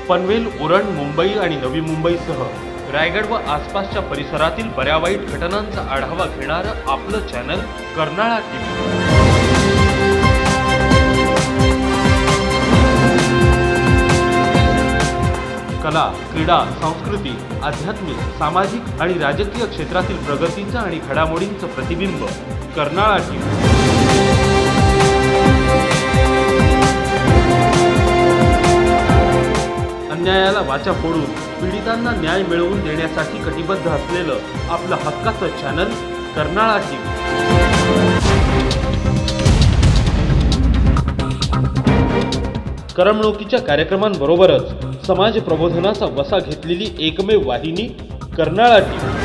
पनवेल, उरण, मुंबई आणि नवी मुंबईसह रायगड व आसपासच्या परिसरातील बऱ्या वाईट घटनांचा आढावा घेणारं आपलं चॅनल कर्नाळा टीव्ही। कला, क्रीडा, संस्कृती, आध्यात्मिक, सामाजिक आणि राजकीय क्षेत्रातील प्रगतीचं आणि घडामोडींचं प्रतिबिंब कर्नाळा टीव्ही। अन्यायाला वाचा फोडून पीडितांना न्याय मिळवून देण्यासाठी कटिबद्ध असलेलं आपलं हक्काचं चॅनल कर्नाळा टीव्ही। करमणुकीच्या कार्यक्रमांबरोबरच समाज प्रबोधनाचा वसा घेतलेली एकमेव वाहिनी कर्नाळा टीव्ही।